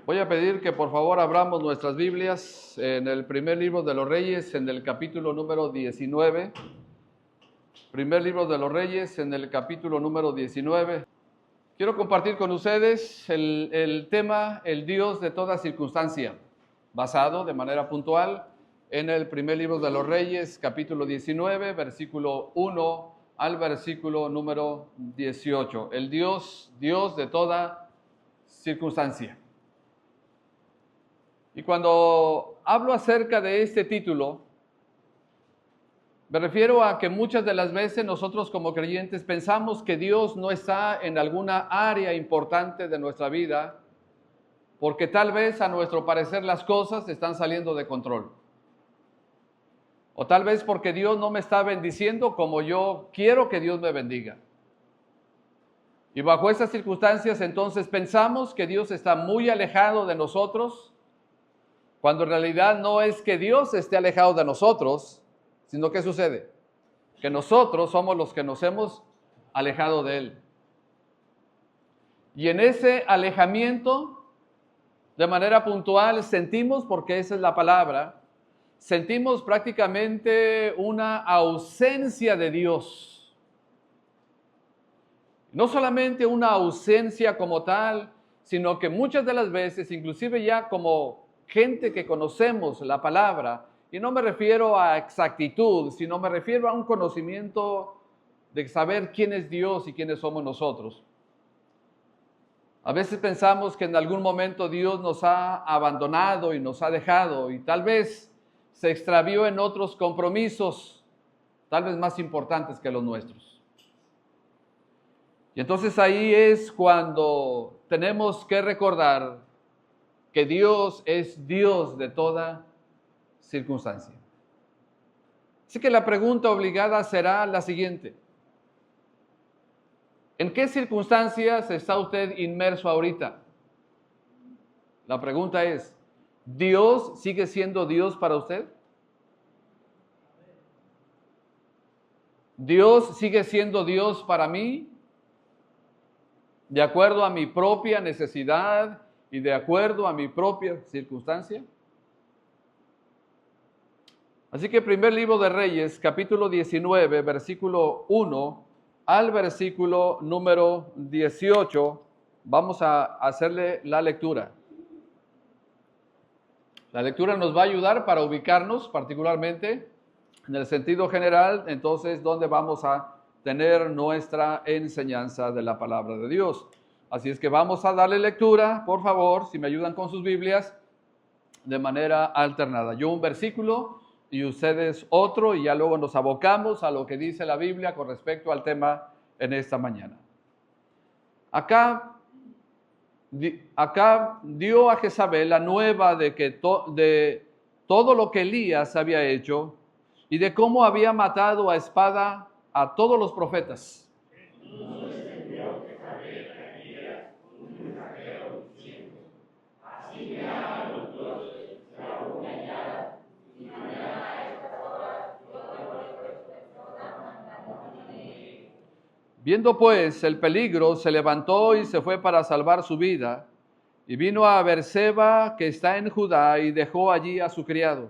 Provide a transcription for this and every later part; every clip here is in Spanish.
Voy a pedir que por favor abramos nuestras Biblias en el primer libro de los Reyes, en el capítulo número 19. Primer libro de los Reyes, en el capítulo número 19. Quiero compartir con ustedes el tema, el Dios de toda circunstancia, basado de manera puntual en el primer libro de los Reyes, capítulo 19, versículo 1 al versículo número 18. El Dios de toda circunstancia. Y cuando hablo acerca de este título, me refiero a que muchas de las veces nosotros como creyentes pensamos que Dios no está en alguna área importante de nuestra vida, porque tal vez a nuestro parecer las cosas están saliendo de control. O tal vez porque Dios no me está bendiciendo como yo quiero que Dios me bendiga. Y bajo esas circunstancias entonces pensamos que Dios está muy alejado de nosotros, cuando en realidad no es que Dios esté alejado de nosotros, sino ¿qué sucede? Que nosotros somos los que nos hemos alejado de Él. Y en ese alejamiento, de manera puntual, sentimos, porque esa es la palabra, sentimos prácticamente una ausencia de Dios. No solamente una ausencia como tal, sino que muchas de las veces, inclusive ya como gente que conocemos la palabra, y no me refiero a exactitud, sino me refiero a un conocimiento de saber quién es Dios y quiénes somos nosotros. A veces pensamos que en algún momento Dios nos ha abandonado y nos ha dejado, y tal vez se extravió en otros compromisos, tal vez más importantes que los nuestros. Y entonces ahí es cuando tenemos que recordar que Dios es Dios de toda circunstancia. Así que la pregunta obligada será la siguiente: ¿en qué circunstancias está usted inmerso ahorita? La pregunta es, ¿Dios sigue siendo Dios para usted? ¿Dios sigue siendo Dios para mí? ¿De acuerdo a mi propia necesidad y de acuerdo a mi propia circunstancia? Así que primer libro de Reyes, capítulo 19, versículo 1 al versículo número 18, vamos a hacerle la lectura. La lectura nos va a ayudar para ubicarnos particularmente en el sentido general, entonces, donde vamos a tener nuestra enseñanza de la palabra de Dios. Así es que vamos a darle lectura, por favor, si me ayudan con sus Biblias, de manera alternada. Yo un versículo y ustedes otro, y ya luego nos abocamos a lo que dice la Biblia con respecto al tema en esta mañana. Acá dio a Jezabel la nueva de que de todo lo que Elías había hecho y de cómo había matado a espada a todos los profetas. Viendo pues el peligro, se levantó y se fue para salvar su vida, y vino a Berseba, que está en Judá, y dejó allí a su criado.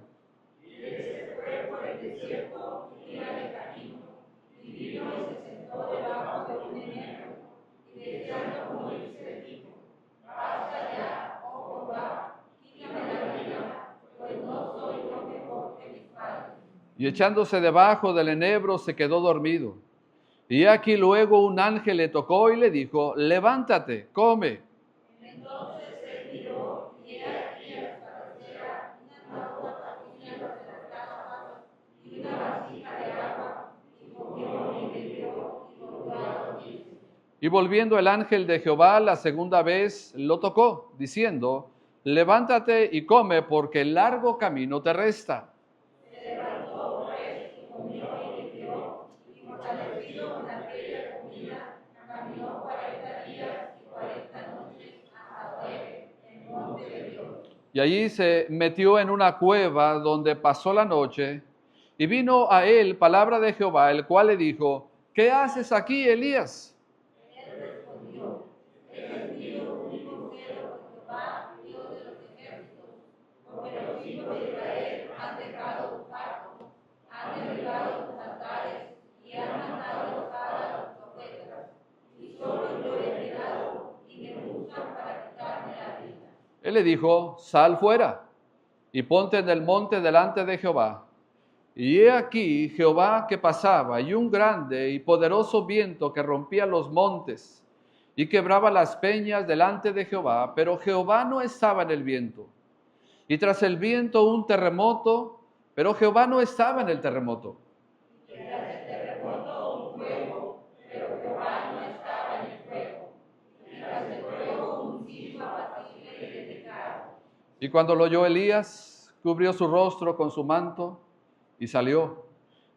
Y se fue por el desierto, y iba de camino, y vino y se sentó debajo de un enebro, y deseando como irse dijo: basta ya, oh Jehová, quítame la vida, pues no soy yo mejor que mis padres. Y echándose debajo del enebro, se quedó dormido. Y aquí luego un ángel le tocó y le dijo: levántate, come. Entonces él miró, y he aquí a su cabecera una bota cocida de las capas y una vasija de agua, y comió y bebió y volvió a dormirse. Y volviendo el ángel de Jehová la segunda vez lo tocó, diciendo: levántate y come, porque el largo camino te resta. Y allí se metió en una cueva donde pasó la noche, y vino a él palabra de Jehová, el cual le dijo: ¿qué haces aquí, Elías? Él respondió: he sentido un único cielo, Jehová, Dios Él le dijo, sal fuera y ponte en el monte delante de Jehová. Y he aquí Jehová que pasaba, y un grande y poderoso viento que rompía los montes y quebraba las peñas delante de Jehová, pero Jehová no estaba en el viento. Y tras el viento un terremoto, pero Jehová no estaba en el terremoto. Y tras el terremoto un fuego, pero Jehová no estaba en el fuego. Y tras el fuego un silbo apacible y de pecado. Y cuando lo oyó Elías, cubrió su rostro con su manto y salió,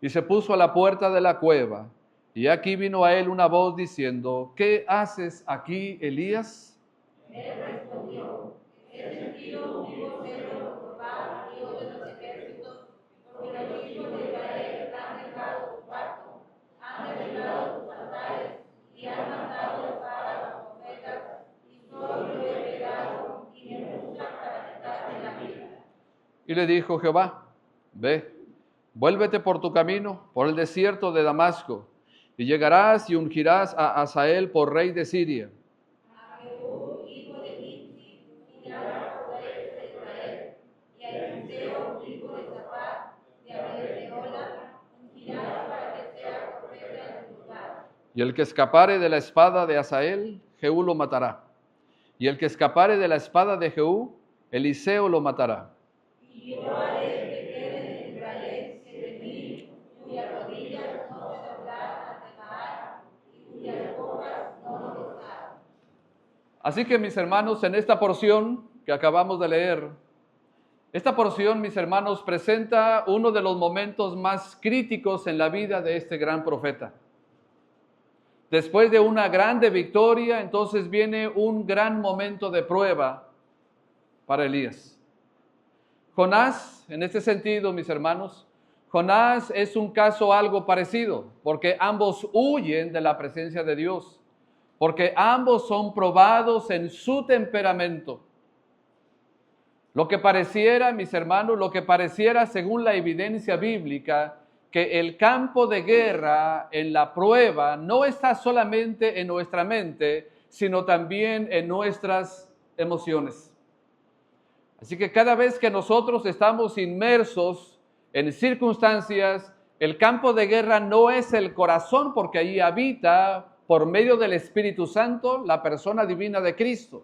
y se puso a la puerta de la cueva. Y aquí vino a él una voz diciendo, ¿qué haces aquí, Elías? Él respondió, he sentido un vivo celo por Jehová, Dios de los ejércitos, porque los hijos de Israel han dejado tu pacto, han derribado tus altares y han matado de espada a los profetas, y solo yo he quedado y me buscan para quitarme la vida. Y le dijo Jehová, ve, vuélvete por tu camino, por el desierto de Damasco, y llegarás y ungirás a Hazael por rey de Siria. A Jehú, hijo de Nimsi, ungirás por rey de Israel, y a Eliseo, hijo de Safat, de Abel-Mehola, ungirás para que sea profeta en su lugar. Y el que escapare de la espada de Hazael, Jehú lo matará. Y el que escapare de la espada de Jehú, Eliseo lo matará. Y yo haré que queden en Israel 7,000, cuyas rodillas no se doblaran ante Baal, y cuyas bocas no lo besaran. Así que mis hermanos, en esta porción que acabamos de leer, esta porción, mis hermanos, presenta uno de los momentos más críticos en la vida de este gran profeta. Después de una grande victoria, entonces viene un gran momento de prueba para Elías. Jonás, en este sentido, mis hermanos, Jonás es un caso algo parecido, porque ambos huyen de la presencia de Dios, porque ambos son probados en su temperamento. Lo que pareciera, mis hermanos, lo que pareciera según la evidencia bíblica, que el campo de guerra en la prueba no está solamente en nuestra mente, sino también en nuestras emociones. Así que cada vez que nosotros estamos inmersos en circunstancias, el campo de guerra no es el corazón, porque ahí habita, por medio del Espíritu Santo, la persona divina de Cristo.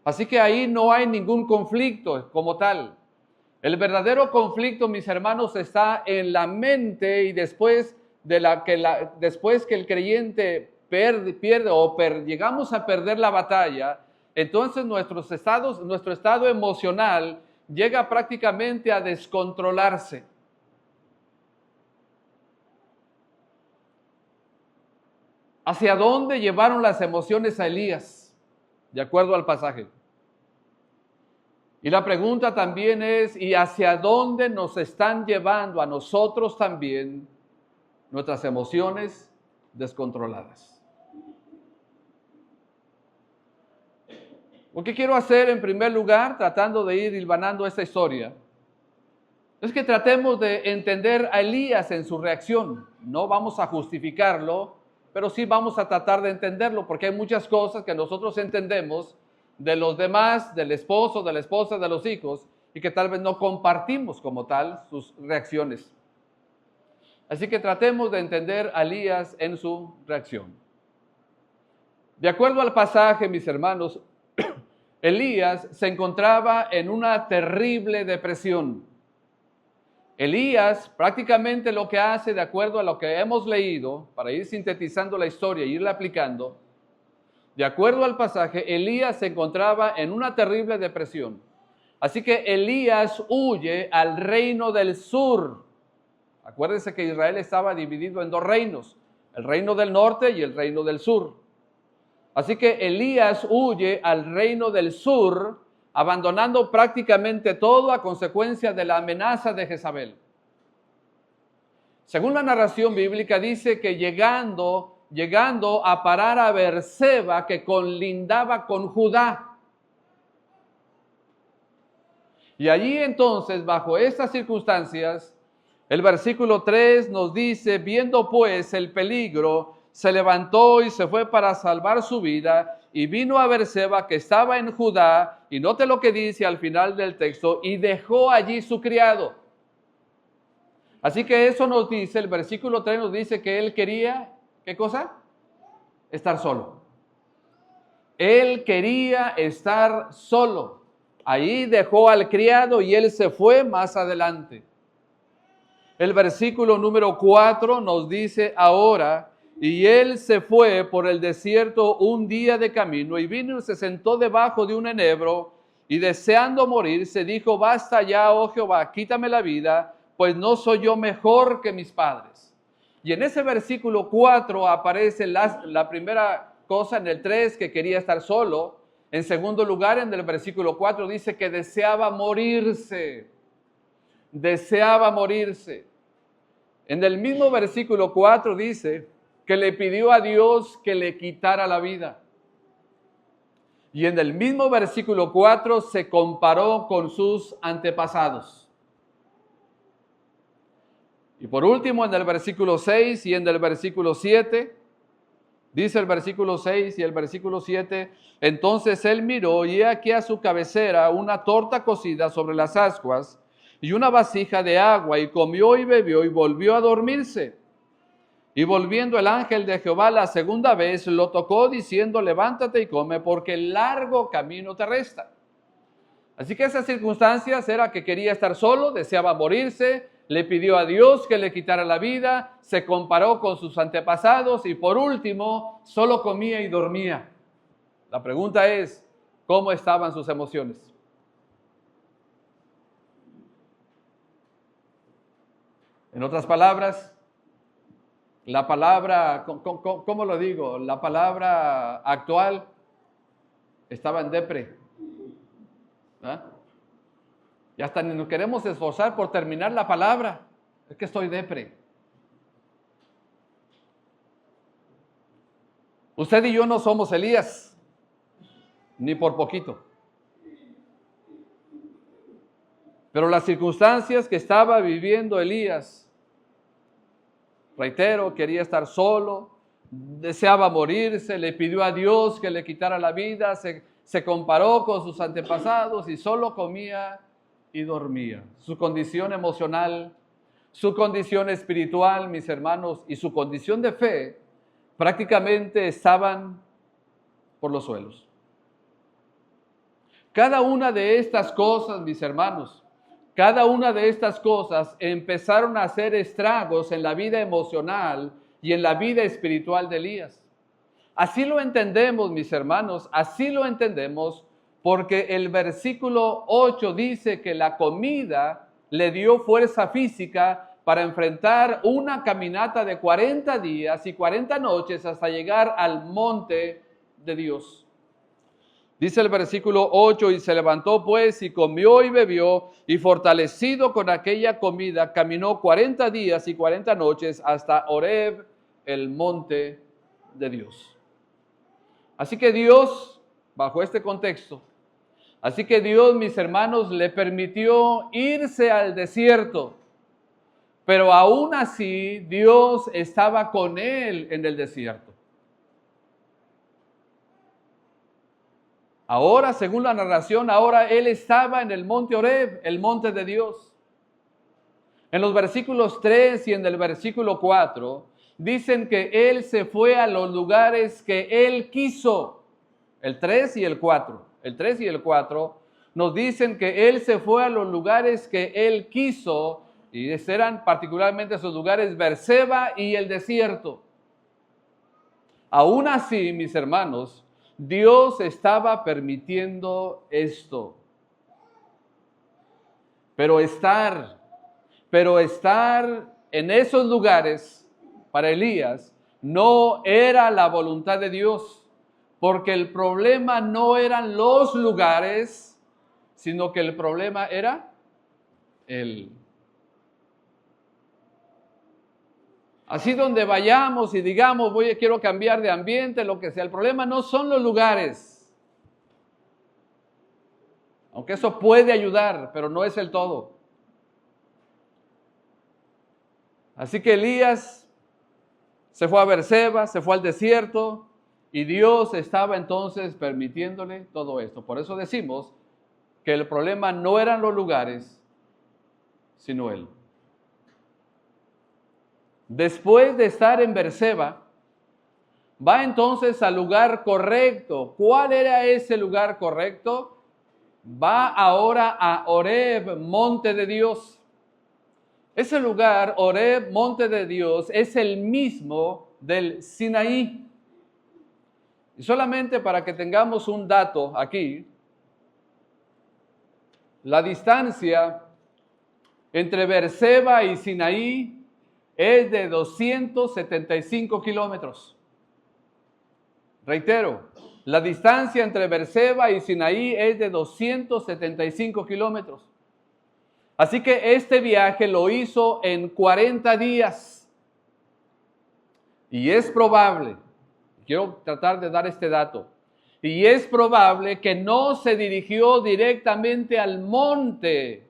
Así que ahí no hay ningún conflicto como tal. El verdadero conflicto, mis hermanos, está en la mente, y después que el creyente pierde o llegamos a perder la batalla, entonces nuestro estado emocional llega prácticamente a descontrolarse. ¿Hacia dónde llevaron las emociones a Elías? De acuerdo al pasaje. Y la pregunta también es, ¿y hacia dónde nos están llevando a nosotros también nuestras emociones descontroladas? Lo que quiero hacer en primer lugar, tratando de ir hilvanando esta historia, es que tratemos de entender a Elías en su reacción. No vamos a justificarlo, pero sí vamos a tratar de entenderlo, porque hay muchas cosas que nosotros entendemos de los demás, del esposo, de la esposa, de los hijos, y que tal vez no compartimos como tal sus reacciones. Así que tratemos de entender a Elías en su reacción. De acuerdo al pasaje, mis hermanos, Elías se encontraba en una terrible depresión. Elías prácticamente lo que hace, de acuerdo a lo que hemos leído, para ir sintetizando la historia e irla aplicando, de acuerdo al pasaje, Elías se encontraba en una terrible depresión. Así que Elías huye al reino del sur. Acuérdense que Israel estaba dividido en dos reinos, el reino del norte y el reino del sur. Así que Elías huye al reino del sur, abandonando prácticamente todo a consecuencia de la amenaza de Jezabel. Según la narración bíblica, dice que llegando a parar a Beerseba, que colindaba con Judá. Y allí entonces, bajo estas circunstancias, el versículo 3 nos dice, viendo pues el peligro, se levantó y se fue para salvar su vida, y vino a Berseba, que estaba en Judá, y note lo que dice al final del texto, y dejó allí su criado. Así que eso nos dice, el versículo 3 nos dice que él quería, ¿qué cosa? Estar solo. Él quería estar solo. Ahí dejó al criado y él se fue más adelante. El versículo número 4 nos dice ahora, y él se fue por el desierto un día de camino y vino y se sentó debajo de un enebro y deseando morir se dijo, basta ya, oh Jehová, quítame la vida, pues no soy yo mejor que mis padres. Y en ese versículo 4 aparece la primera cosa en el 3, que quería estar solo. En segundo lugar, en el versículo 4 dice que deseaba morirse. Deseaba morirse. En el mismo versículo 4 dice que le pidió a Dios que le quitara la vida. Y en el mismo versículo 4 se comparó con sus antepasados. Y por último, en el versículo 6 y en el versículo 7, dice el versículo 6 y el versículo 7, entonces él miró y he aquí a su cabecera una torta cocida sobre las ascuas y una vasija de agua, y comió y bebió y volvió a dormirse. Y volviendo el ángel de Jehová la segunda vez, lo tocó diciendo, levántate y come, porque el largo camino te resta. Así que esas circunstancias era que quería estar solo, deseaba morirse, le pidió a Dios que le quitara la vida, se comparó con sus antepasados y por último, solo comía y dormía. La pregunta es, ¿cómo estaban sus emociones? En otras palabras, la palabra, ¿cómo lo digo? La palabra actual estaba en depre. ¿Ah? Y hasta ni nos queremos esforzar por terminar la palabra. Es que estoy depre. Usted y yo no somos Elías, ni por poquito. Pero las circunstancias que estaba viviendo Elías, reitero, quería estar solo, deseaba morirse, le pidió a Dios que le quitara la vida, se comparó con sus antepasados y solo comía y dormía. Su condición emocional, su condición espiritual, mis hermanos, y su condición de fe prácticamente estaban por los suelos. Cada una de estas cosas, mis hermanos, cada una de estas cosas empezaron a hacer estragos en la vida emocional y en la vida espiritual de Elías. Así lo entendemos, mis hermanos, así lo entendemos, porque el versículo 8 dice que la comida le dio fuerza física para enfrentar una caminata de 40 días y 40 noches hasta llegar al monte de Dios. Dice el versículo 8, y se levantó pues y comió y bebió, y fortalecido con aquella comida, caminó 40 días y 40 noches hasta Horeb, el monte de Dios. Así que Dios, bajo este contexto, así que Dios, mis hermanos, le permitió irse al desierto, pero aún así Dios estaba con él en el desierto. Ahora, según la narración, ahora él estaba en el monte Horeb, el monte de Dios. En los versículos 3 y en el versículo 4, dicen que él se fue a los lugares que él quiso. El 3 y el 4. El 3 y el 4 nos dicen que él se fue a los lugares que él quiso, y eran particularmente esos lugares Berseba y el desierto. Aún así, mis hermanos, Dios estaba permitiendo esto. Pero estar en esos lugares para Elías no era la voluntad de Dios, porque el problema no eran los lugares, sino que el problema era él. Así donde vayamos y digamos, quiero cambiar de ambiente, lo que sea, el problema no son los lugares. Aunque eso puede ayudar, pero no es el todo. Así que Elías se fue a Berseba, se fue al desierto Y Dios estaba entonces permitiéndole todo esto. Por eso decimos que el problema no eran los lugares, sino él. Después de estar en Berseba, va entonces al lugar correcto. ¿Cuál era ese lugar correcto? Va ahora a Horeb, monte de Dios. Ese lugar, Horeb, monte de Dios, es el mismo del Sinaí. Y solamente para que tengamos un dato aquí, la distancia entre Berseba y Sinaí es de 275 kilómetros. Reitero, la distancia entre Berseba y Sinaí es de 275 kilómetros. Así que este viaje lo hizo en 40 días. Y es probable, quiero tratar de dar este dato, y es probable que no se dirigió directamente al monte,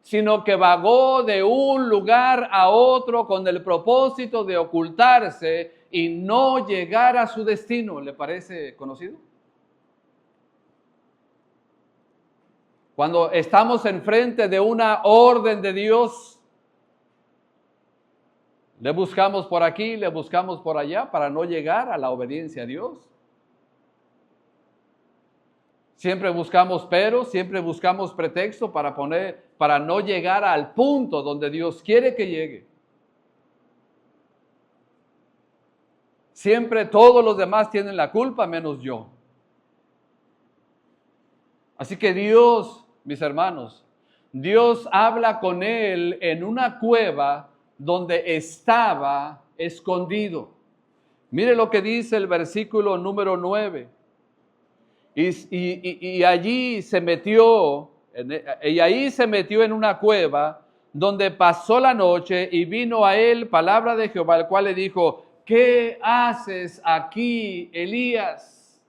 sino que vagó de un lugar a otro con el propósito de ocultarse y no llegar a su destino. ¿Le parece conocido? Cuando estamos enfrente de una orden de Dios, le buscamos por aquí, le buscamos por allá para no llegar a la obediencia a Dios. Siempre buscamos pero, siempre buscamos pretexto para no llegar al punto donde Dios quiere que llegue. Siempre todos los demás tienen la culpa menos yo. Así que Dios, mis hermanos, Dios habla con él en una cueva donde estaba escondido. Mire lo que dice el versículo número 9. Y allí se metió, en una cueva donde pasó la noche y vino a él palabra de Jehová, el cual le dijo: ¿qué haces aquí, Elías?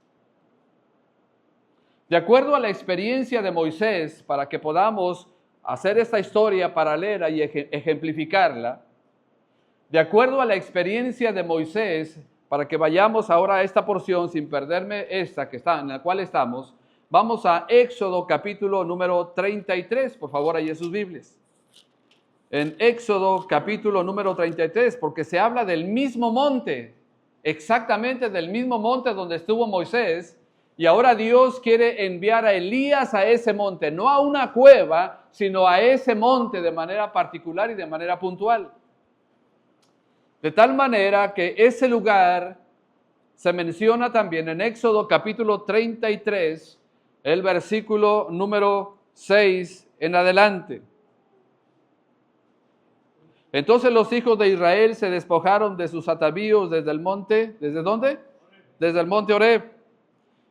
De acuerdo a la experiencia de Moisés, para que podamos hacer esta historia paralela y ejemplificarla, de acuerdo a la experiencia de Moisés, para que vayamos ahora a esta porción sin perderme esta que está en la cual estamos, vamos a Éxodo capítulo número 33, por favor, ahí en sus Biblias. En Éxodo capítulo número 33, porque se habla del mismo monte, exactamente del mismo monte donde estuvo Moisés, y ahora Dios quiere enviar a Elías a ese monte, no a una cueva, sino a ese monte de manera particular y de manera puntual. De tal manera que ese lugar se menciona también en Éxodo capítulo 33, el versículo número 6 en adelante. Entonces los hijos de Israel se despojaron de sus atavíos desde el monte, ¿desde dónde? Desde el monte Horeb.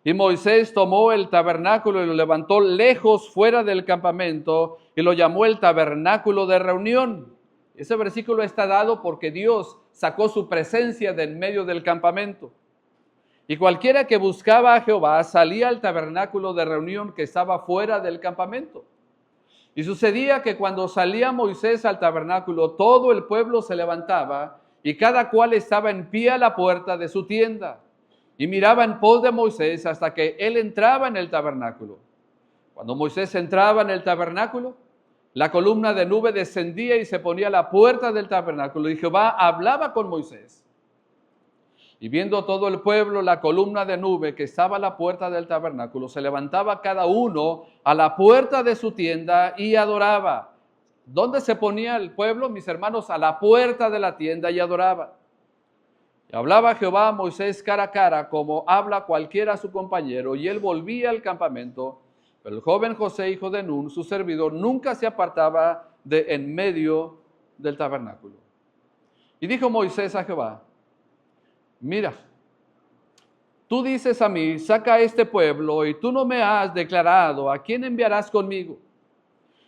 Y Moisés tomó el tabernáculo y lo levantó lejos fuera del campamento y lo llamó el tabernáculo de reunión. Ese versículo está dado porque Dios sacó su presencia de en medio del campamento. Y cualquiera que buscaba a Jehová salía al tabernáculo de reunión que estaba fuera del campamento. Y sucedía que cuando salía Moisés al tabernáculo, todo el pueblo se levantaba y cada cual estaba en pie a la puerta de su tienda. Y miraba en pos de Moisés hasta que él entraba en el tabernáculo. Cuando Moisés entraba en el tabernáculo, la columna de nube descendía y se ponía a la puerta del tabernáculo, y Jehová hablaba con Moisés. Y viendo todo el pueblo la columna de nube que estaba a la puerta del tabernáculo, se levantaba cada uno a la puerta de su tienda y adoraba. ¿Dónde se ponía el pueblo, mis hermanos? A la puerta de la tienda y adoraba. Y hablaba Jehová a Moisés cara a cara, como habla cualquiera a su compañero, y él volvía al campamento. Pero el joven José, hijo de Nun, su servidor, nunca se apartaba de en medio del tabernáculo. Y dijo Moisés a Jehová: mira, tú dices a mí, saca a este pueblo, y tú no me has declarado a quién enviarás conmigo.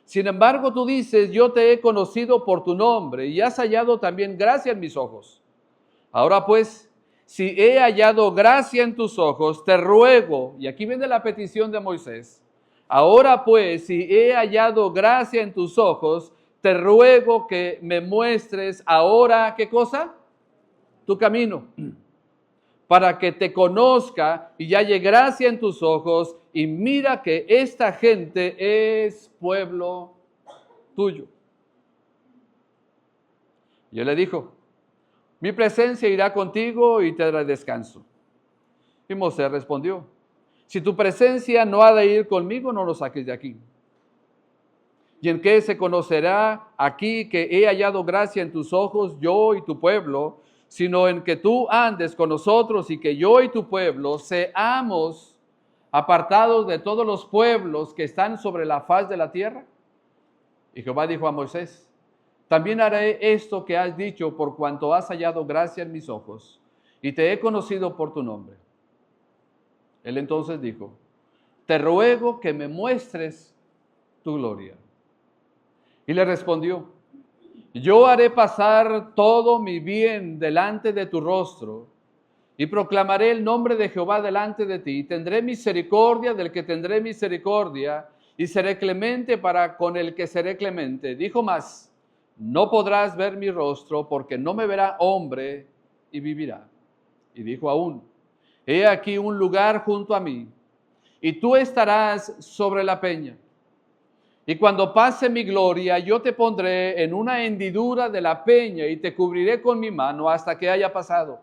Sin embargo, tú dices, yo te he conocido por tu nombre, y has hallado también gracia en mis ojos. Ahora pues, si he hallado gracia en tus ojos, te ruego, y aquí viene la petición de Moisés, ahora pues, si he hallado gracia en tus ojos, te ruego que me muestres ahora, ¿qué cosa? Tu camino. para que te conozca y halle gracia en tus ojos, y mira que esta gente es pueblo tuyo. Y él le dijo, mi presencia irá contigo y te dará descanso. Y Moisés respondió, si tu presencia no ha de ir conmigo, no lo saques de aquí. ¿Y en qué se conocerá aquí que he hallado gracia en tus ojos, yo y tu pueblo, sino en que tú andes con nosotros y que yo y tu pueblo seamos apartados de todos los pueblos que están sobre la faz de la tierra? Y Jehová dijo a Moisés, también haré esto que has dicho por cuanto has hallado gracia en mis ojos y te he conocido por tu nombre. Él entonces dijo, te ruego que me muestres tu gloria. Y le respondió, yo haré pasar todo mi bien delante de tu rostro y proclamaré el nombre de Jehová delante de ti. Tendré misericordia del que tendré misericordia y seré clemente para con el que seré clemente. Dijo más, no podrás ver mi rostro porque no me verá hombre y vivirá. Y dijo aún, he aquí un lugar junto a mí y tú estarás sobre la peña. Y cuando pase mi gloria, yo te pondré en una hendidura de la peña y te cubriré con mi mano hasta que haya pasado.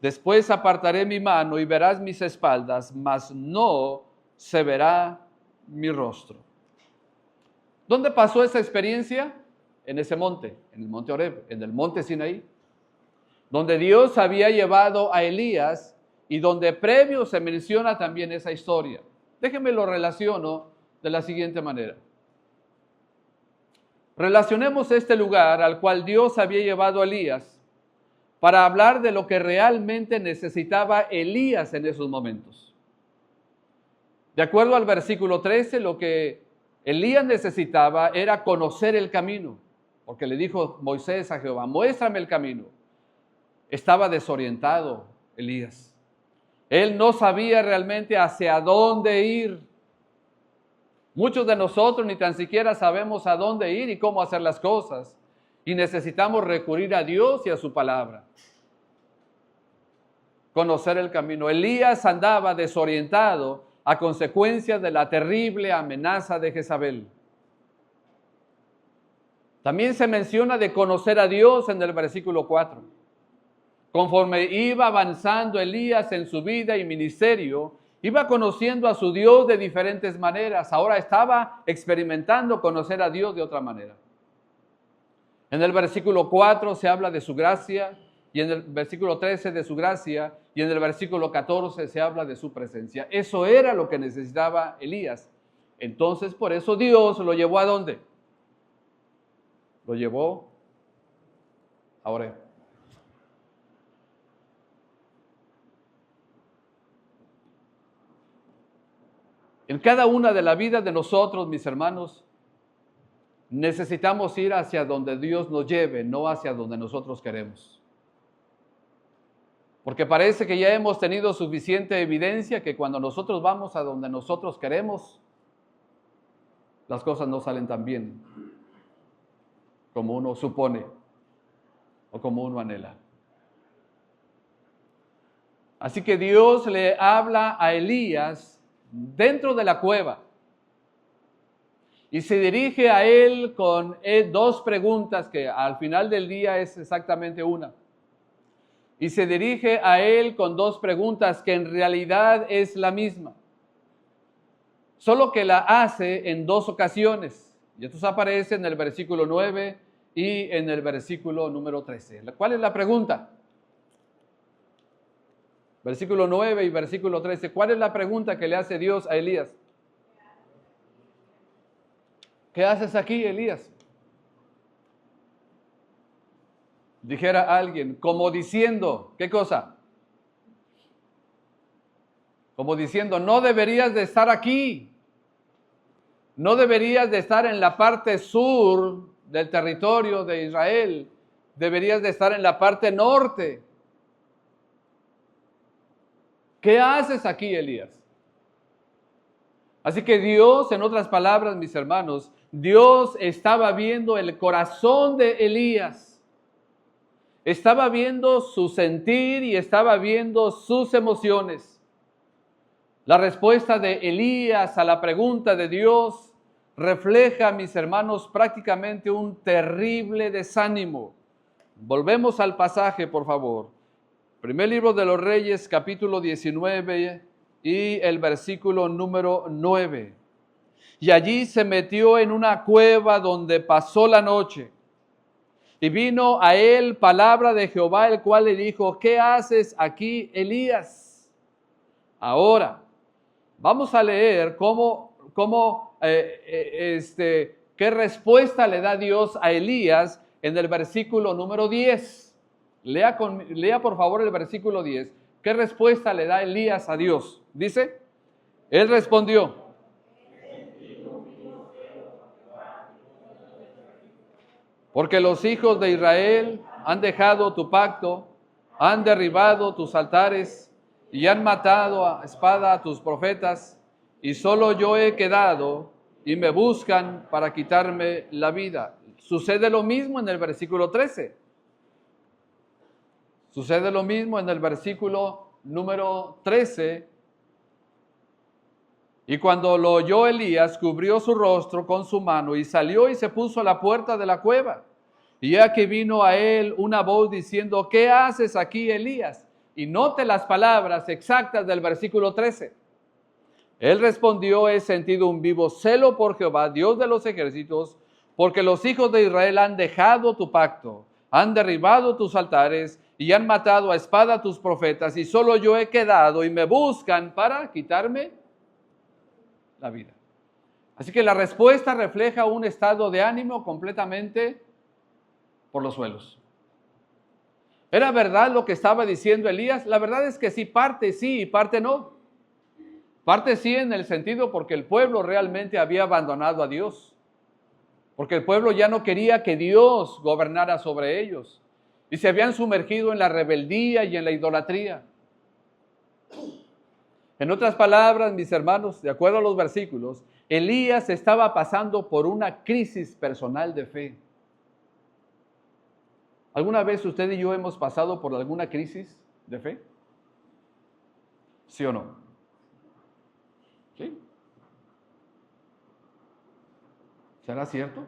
Después apartaré mi mano y verás mis espaldas, mas no se verá mi rostro. ¿Dónde pasó esa experiencia? En ese monte, en el monte Horeb, en el monte Sinaí, donde Dios había llevado a Elías y donde previo se menciona también esa historia. Déjenme lo relaciono de la siguiente manera. Relacionemos este lugar al cual Dios había llevado a Elías para hablar de lo que realmente necesitaba Elías en esos momentos. De acuerdo al versículo 13, lo que Elías necesitaba era conocer el camino, porque le dijo Moisés a Jehová, muéstrame el camino. Estaba desorientado Elías. Él no sabía realmente hacia dónde ir. Muchos de nosotros ni tan siquiera sabemos a dónde ir y cómo hacer las cosas. Y necesitamos recurrir a Dios y a su palabra. Conocer el camino. Elías andaba desorientado a consecuencia de la terrible amenaza de Jezabel. También se menciona de conocer a Dios en el versículo 4. Conforme iba avanzando Elías en su vida y ministerio, iba conociendo a su Dios de diferentes maneras. Ahora estaba experimentando conocer a Dios de otra manera. En el versículo 4 se habla de su gracia, y en el versículo 13 de su gracia, y en el versículo 14 se habla de su presencia. Eso era lo que necesitaba Elías. Entonces, por eso Dios lo llevó ¿a dónde? Lo llevó a Horeb. En cada una de la vida de nosotros, mis hermanos, necesitamos ir hacia donde Dios nos lleve, no hacia donde nosotros queremos. Porque parece que ya hemos tenido suficiente evidencia que cuando nosotros vamos a donde nosotros queremos, las cosas no salen tan bien como uno supone o como uno anhela. Así que Dios le habla a Elías dentro de la cueva y se dirige a él con dos preguntas que al final del día es exactamente una. Y se dirige a él con dos preguntas que en realidad es la misma, solo que la hace en dos ocasiones. Y esto aparece en el versículo 9 y en el versículo número 13. ¿Cuál es la pregunta? Versículo 9 y versículo 13. ¿Cuál es la pregunta que le hace Dios a Elías? ¿Qué haces aquí, Elías? Dijera alguien, como diciendo, ¿qué cosa? Como diciendo, no deberías de estar aquí. No deberías de estar en la parte sur del territorio de Israel. Deberías de estar en la parte norte. ¿Qué haces aquí, Elías? Así que Dios, en otras palabras, mis hermanos, Dios estaba viendo el corazón de Elías. estaba viendo su sentir y estaba viendo sus emociones. La respuesta de Elías a la pregunta de Dios refleja, mis hermanos, prácticamente un terrible desánimo. Volvemos al pasaje, por favor. Primer libro de los Reyes, capítulo 19 y el versículo número 9. Y allí se metió en una cueva donde pasó la noche. Y vino a él palabra de Jehová, el cual le dijo: ¿qué haces aquí, Elías? Ahora, vamos a leer qué respuesta le da Dios a Elías en el versículo número 10. Lea por favor el versículo 10. ¿Qué respuesta le da Elías a Dios? Dice, él respondió: porque los hijos de Israel han dejado tu pacto, han derribado tus altares y han matado a espada a tus profetas, y solo yo he quedado y me buscan para quitarme la vida. Sucede lo mismo en el versículo 13. Sucede lo mismo en el versículo número 13. Y cuando lo oyó Elías, cubrió su rostro con su mano y salió y se puso a la puerta de la cueva. Y aquí vino a él una voz diciendo: ¿qué haces aquí, Elías? Y note las palabras exactas del versículo 13. Él respondió: he sentido un vivo celo por Jehová, Dios de los ejércitos, porque los hijos de Israel han dejado tu pacto, han derribado tus altares y han matado a espada a tus profetas, y solo yo he quedado y me buscan para quitarme la vida. Así que la respuesta refleja un estado de ánimo completamente por los suelos. ¿Era verdad lo que estaba diciendo Elías? La verdad es que sí y parte no. Parte sí en el sentido porque el pueblo realmente había abandonado a Dios. Porque el pueblo ya no quería que Dios gobernara sobre ellos. Y se habían sumergido en la rebeldía y en la idolatría. En otras palabras, mis hermanos, de acuerdo a los versículos, Elías estaba pasando por una crisis personal de fe. ¿Alguna vez usted y yo hemos pasado por alguna crisis de fe? ¿Sí o no? ¿Sí? ¿Será cierto?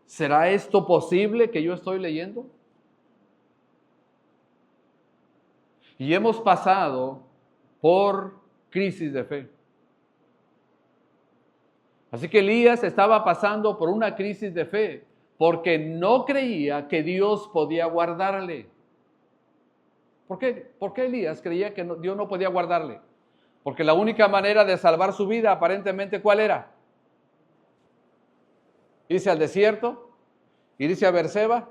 ¿Será esto posible que yo estoy leyendo? Y hemos pasado por crisis de fe. Así que Elías estaba pasando por una crisis de fe porque no creía que Dios podía guardarle. ¿Por qué Elías creía que Dios no podía guardarle? Porque la única manera de salvar su vida, aparentemente, ¿cuál era? Irse al desierto, irse a Berseba.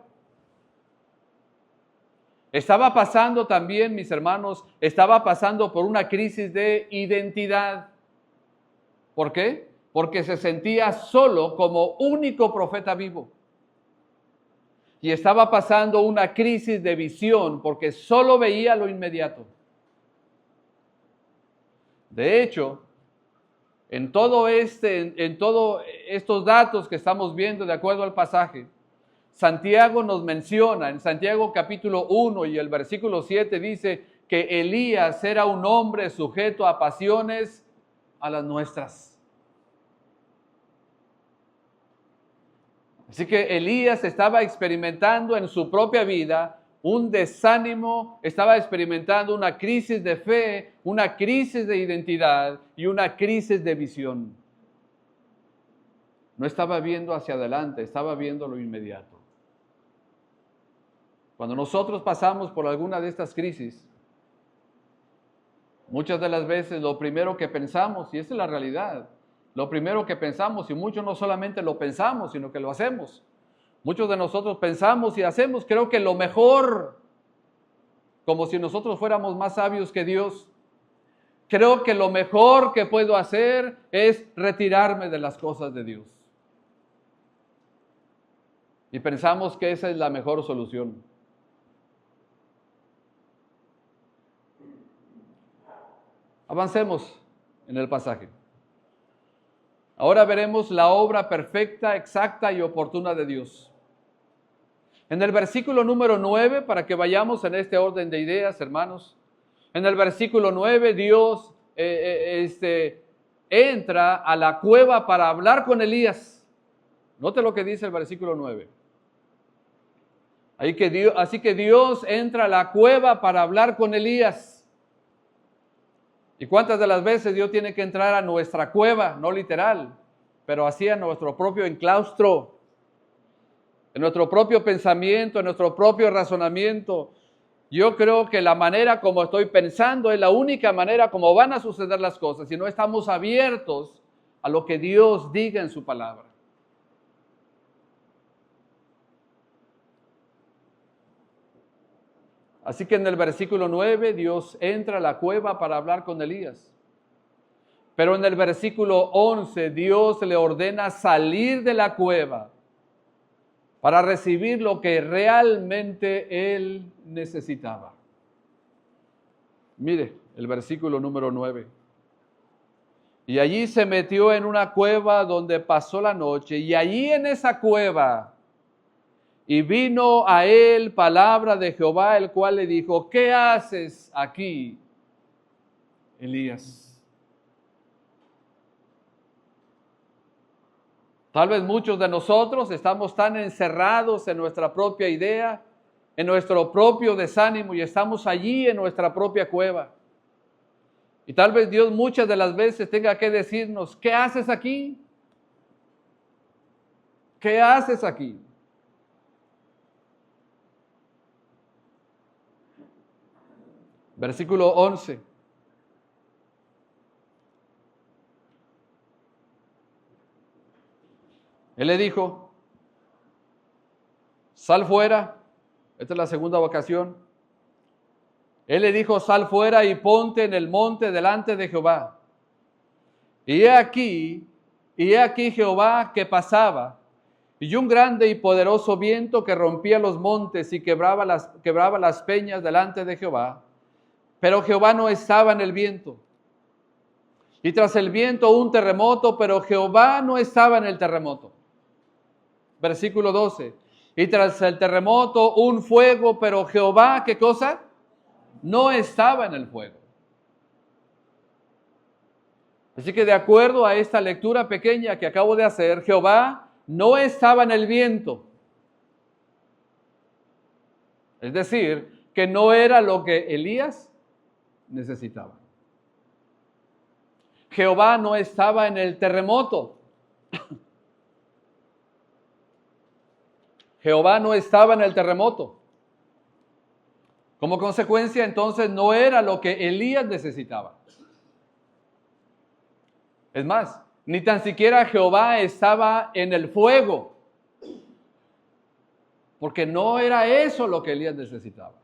Estaba pasando también, mis hermanos, estaba pasando por una crisis de identidad. ¿Por qué? Porque se sentía solo como único profeta vivo. Y estaba pasando una crisis de visión porque solo veía lo inmediato. De hecho, en todos estos datos que estamos viendo de acuerdo al pasaje, Santiago nos menciona, en Santiago capítulo 1 y el versículo 7 dice que Elías era un hombre sujeto a pasiones a las nuestras. Así que Elías estaba experimentando en su propia vida un desánimo, estaba experimentando una crisis de fe, una crisis de identidad y una crisis de visión. No estaba viendo hacia adelante, estaba viendo lo inmediato. Cuando nosotros pasamos por alguna de estas crisis, muchas de las veces lo primero que pensamos, y esa es la realidad, lo primero que pensamos, y muchos no solamente lo pensamos, sino que lo hacemos. Muchos de nosotros pensamos y hacemos, creo que lo mejor, como si nosotros fuéramos más sabios que Dios. Creo que lo mejor que puedo hacer es retirarme de las cosas de Dios. Y pensamos que esa es la mejor solución. Avancemos en el pasaje. Ahora veremos la obra perfecta, exacta y oportuna de Dios. En el versículo número 9, para que vayamos en este orden de ideas, hermanos, en el versículo 9 Dios entra a la cueva para hablar con Elías. Note lo que dice el versículo 9. Así que Dios entra a la cueva para hablar con Elías. ¿Y cuántas de las veces Dios tiene que entrar a nuestra cueva? No literal, pero así a nuestro propio enclaustro, en nuestro propio pensamiento, en nuestro propio razonamiento. Yo creo que la manera como estoy pensando es la única manera como van a suceder las cosas, si no estamos abiertos a lo que Dios diga en su palabra. Así que en el versículo 9 Dios entra a la cueva para hablar con Elías. Pero en el versículo 11 Dios le ordena salir de la cueva para recibir lo que realmente él necesitaba. Mire el versículo número 9. Y allí se metió en una cueva donde pasó la noche, y allí en esa cueva, y vino a él palabra de Jehová, el cual le dijo: ¿qué haces aquí, Elías? Tal vez muchos de nosotros estamos tan encerrados en nuestra propia idea, en nuestro propio desánimo, y estamos allí en nuestra propia cueva. Y tal vez Dios muchas de las veces tenga que decirnos: ¿qué haces aquí? ¿Qué haces aquí? Versículo 11. Él le dijo: sal fuera. Esta es la segunda ocasión. Él le dijo: sal fuera y ponte en el monte delante de Jehová. Y he aquí Jehová que pasaba, y un grande y poderoso viento que rompía los montes y quebraba las peñas delante de Jehová. Pero Jehová no estaba en el viento. Y tras el viento un terremoto, pero Jehová no estaba en el terremoto. Versículo 12. Y tras el terremoto un fuego, pero Jehová, ¿qué cosa? No estaba en el fuego. Así que de acuerdo a esta lectura pequeña que acabo de hacer, Jehová no estaba en el viento. Es decir, que no era lo que Elías necesitaba. Jehová no estaba en el terremoto. Jehová no estaba en el terremoto. Como consecuencia, entonces, no era lo que Elías necesitaba. Es más, ni tan siquiera Jehová estaba en el fuego, porque no era eso lo que Elías necesitaba.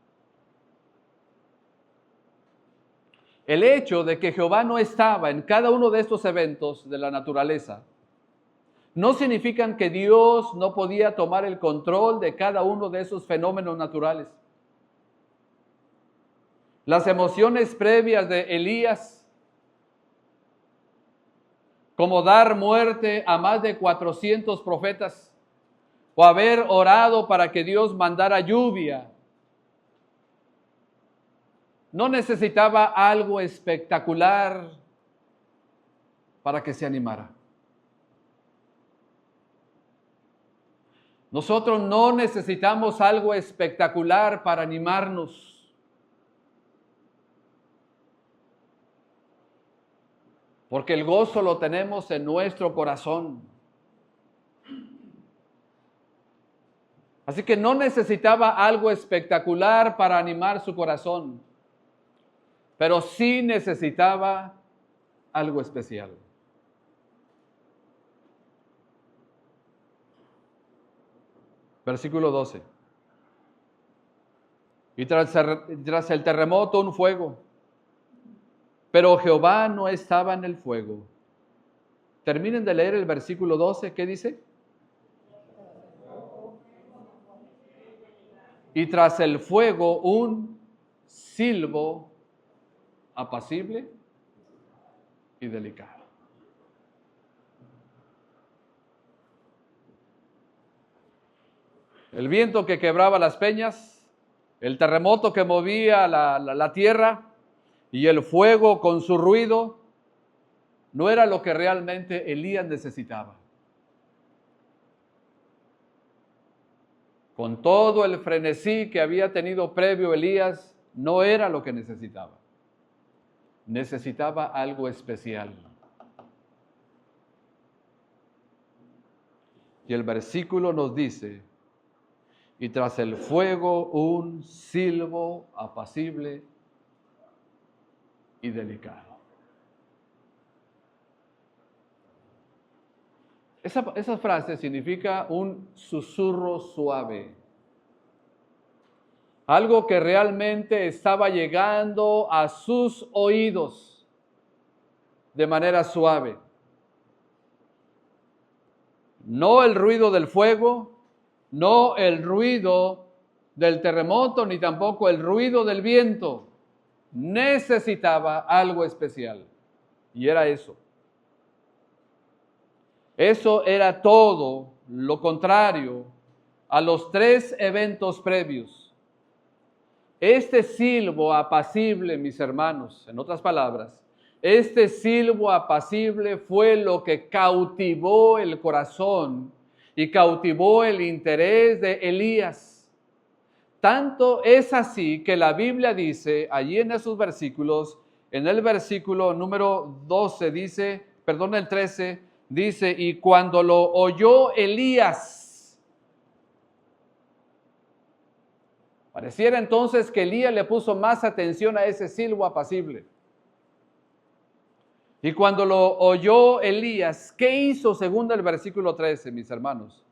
El hecho de que Jehová no estaba en cada uno de estos eventos de la naturaleza no significa que Dios no podía tomar el control de cada uno de esos fenómenos naturales. Las emociones previas de Elías, como dar muerte a más de 400 profetas, o haber orado para que Dios mandara lluvia, no necesitaba algo espectacular para que se animara. Nosotros no necesitamos algo espectacular para animarnos. Porque el gozo lo tenemos en nuestro corazón. Así que no necesitaba algo espectacular para animar su corazón, pero sí necesitaba algo especial. Versículo 12. Y tras el terremoto un fuego, pero Jehová no estaba en el fuego. Terminen de leer el versículo 12, ¿qué dice? Y tras el fuego un silbo apacible y delicado. el viento que quebraba las peñas, el terremoto que movía la tierra y el fuego con su ruido, no era lo que realmente Elías necesitaba. Con todo el frenesí que había tenido previo Elías, no era lo que necesitaba. Necesitaba algo especial. Y el versículo nos dice, y tras el fuego un silbo apacible y delicado. Esa frase significa un susurro suave. Algo que realmente estaba llegando a sus oídos de manera suave. No el ruido del fuego, no el ruido del terremoto, ni tampoco el ruido del viento. Necesitaba algo especial. Y era eso. Eso era todo lo contrario a los 3 eventos previos. Este silbo apacible, mis hermanos, en otras palabras, este silbo apacible fue lo que cautivó el corazón y cautivó el interés de Elías. Tanto es así que la Biblia dice, allí en esos versículos, en el versículo número 12 dice, perdón, el 13, dice, y cuando lo oyó Elías, pareciera entonces que Elías le puso más atención a ese silbo apacible. Y cuando lo oyó Elías, ¿qué hizo según el versículo 13, mis hermanos?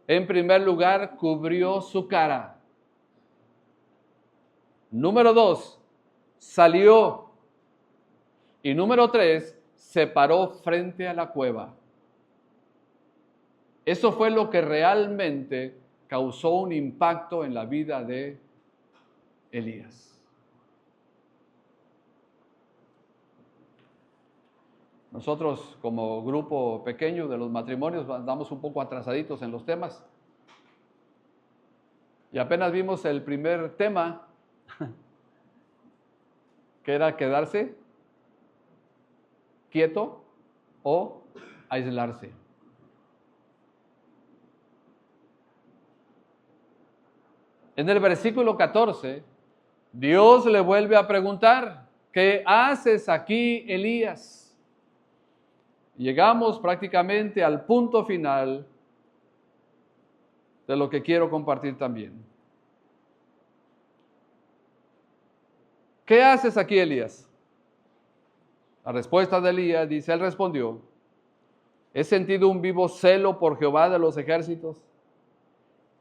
En primer lugar, cubrió su cara. Número 2, salió. Y número 3, se paró frente a la cueva. Eso fue lo que realmente causó un impacto en la vida de Elías. Nosotros como grupo pequeño de los matrimonios andamos un poco atrasaditos en los temas. Y apenas vimos el primer tema, que era quedarse quieto o aislarse. En el versículo 14, Dios le vuelve a preguntar, ¿qué haces aquí, Elías? Llegamos prácticamente al punto final de lo que quiero compartir también. ¿Qué haces aquí, Elías? La respuesta de Elías dice, él respondió, he sentido un vivo celo por Jehová de los ejércitos,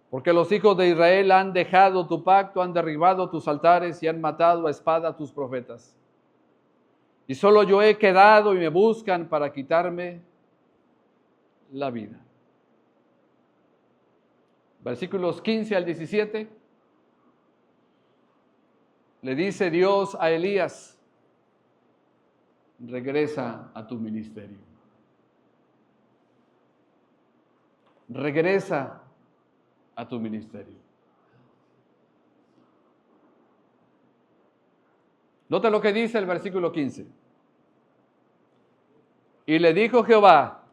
porque los hijos de Israel han dejado tu pacto, han derribado tus altares y han matado a espada a tus profetas. Y solo yo he quedado y me buscan para quitarme la vida. Versículos 15 al 17. Le dice Dios a Elías, regresa a tu ministerio. Regresa a tu ministerio. Nota lo que dice el versículo 15. Y le dijo Jehová,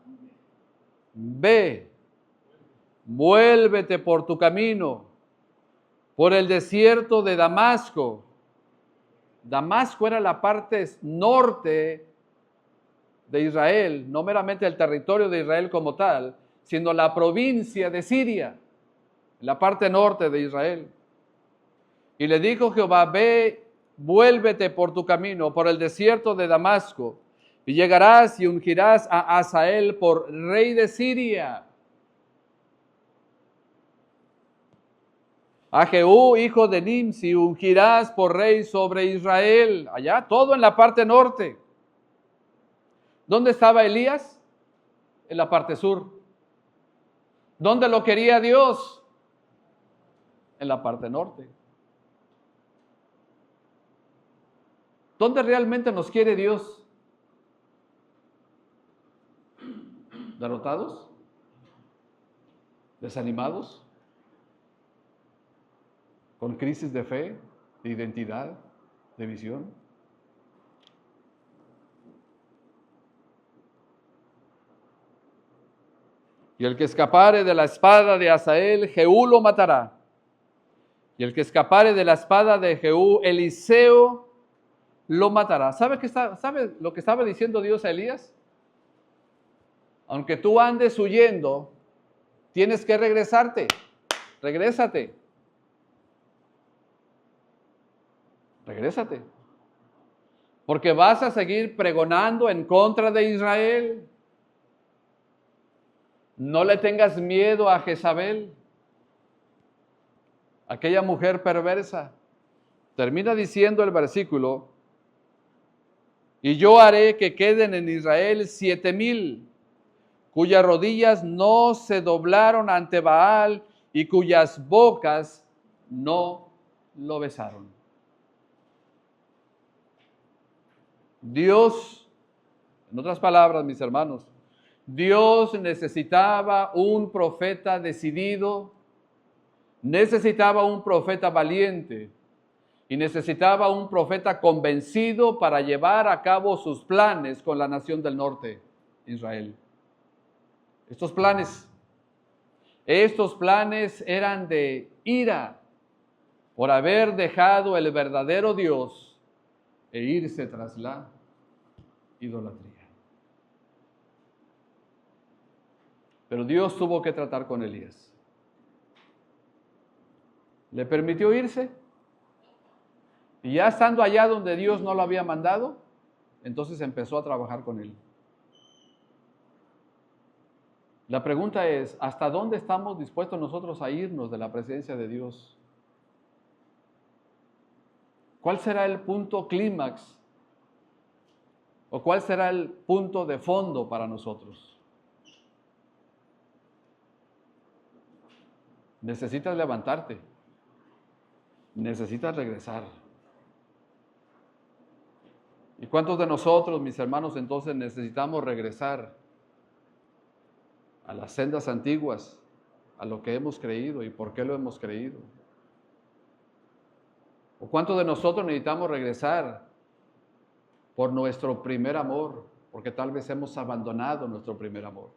ve, vuélvete por tu camino, por el desierto de Damasco. Damasco era la parte norte de Israel, no meramente el territorio de Israel como tal, sino la provincia de Siria, la parte norte de Israel. Y le dijo Jehová, ve, vuélvete por tu camino, por el desierto de Damasco, y llegarás y ungirás a Hazael por rey de Siria. A Jehú, hijo de Nimsi, ungirás por rey sobre Israel. Allá, todo en la parte norte. ¿Dónde estaba Elías? En la parte sur. ¿Dónde lo quería Dios? En la parte norte. ¿Dónde realmente nos quiere Dios? ¿Derrotados? ¿Desanimados? con crisis de fe, de identidad, de visión. Y el que escapare de la espada de Hazael, Jehú lo matará. Y el que escapare de la espada de Jehú, Eliseo lo matará. ¿Sabe lo que estaba diciendo Dios a Elías? Aunque tú andes huyendo, tienes que regresarte. Regrésate. Regrésate. Porque vas a seguir pregonando en contra de Israel. No le tengas miedo a Jezabel, aquella mujer perversa. Termina diciendo el versículo: y yo haré que queden en Israel 7,000, cuyas rodillas no se doblaron ante Baal y cuyas bocas no lo besaron. Dios, en otras palabras, mis hermanos, Dios necesitaba un profeta decidido, necesitaba un profeta valiente y necesitaba un profeta convencido para llevar a cabo sus planes con la nación del norte, Israel. Estos planes eran de ira por haber dejado el verdadero Dios e irse tras la idolatría. Pero Dios tuvo que tratar con Elías. Le permitió irse y ya estando allá donde Dios no lo había mandado, entonces empezó a trabajar con él. La pregunta es, ¿hasta dónde estamos dispuestos nosotros a irnos de la presencia de Dios? ¿Cuál será el punto clímax? ¿O cuál será el punto de fondo para nosotros? Necesitas levantarte. Necesitas regresar. ¿Y cuántos de nosotros, mis hermanos, entonces necesitamos regresar a las sendas antiguas, a lo que hemos creído y por qué lo hemos creído? ¿O cuántos de nosotros necesitamos regresar por nuestro primer amor, porque tal vez hemos abandonado nuestro primer amor?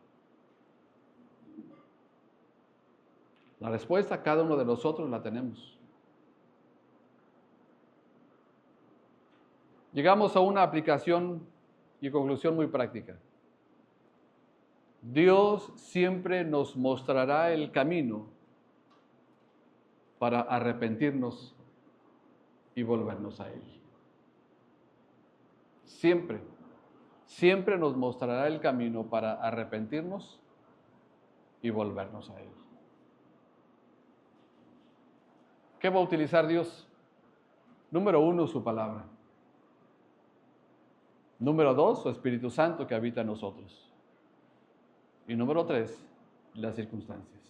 La respuesta cada uno de nosotros la tenemos. Llegamos a una aplicación y conclusión muy práctica. Dios siempre nos mostrará el camino para arrepentirnos y volvernos a Él. Siempre nos mostrará el camino para arrepentirnos y volvernos a Él. ¿Qué va a utilizar Dios? Número 1, su palabra. Número 2, su Espíritu Santo que habita en nosotros. Y número 3, las circunstancias.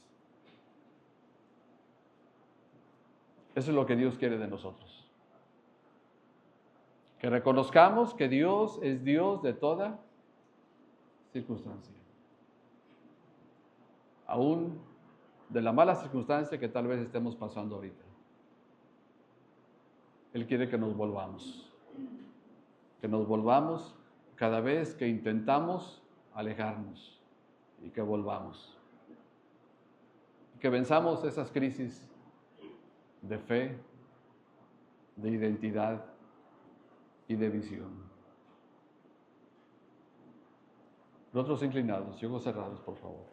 Eso es lo que Dios quiere de nosotros. Que reconozcamos que Dios es Dios de toda circunstancia. Aún de la mala circunstancia que tal vez estemos pasando ahorita. Él quiere que nos volvamos. Que nos volvamos cada vez que intentamos alejarnos y que volvamos. Que venzamos esas crisis de fe, de identidad y de visión. Nosotros inclinados, ojos cerrados, por favor.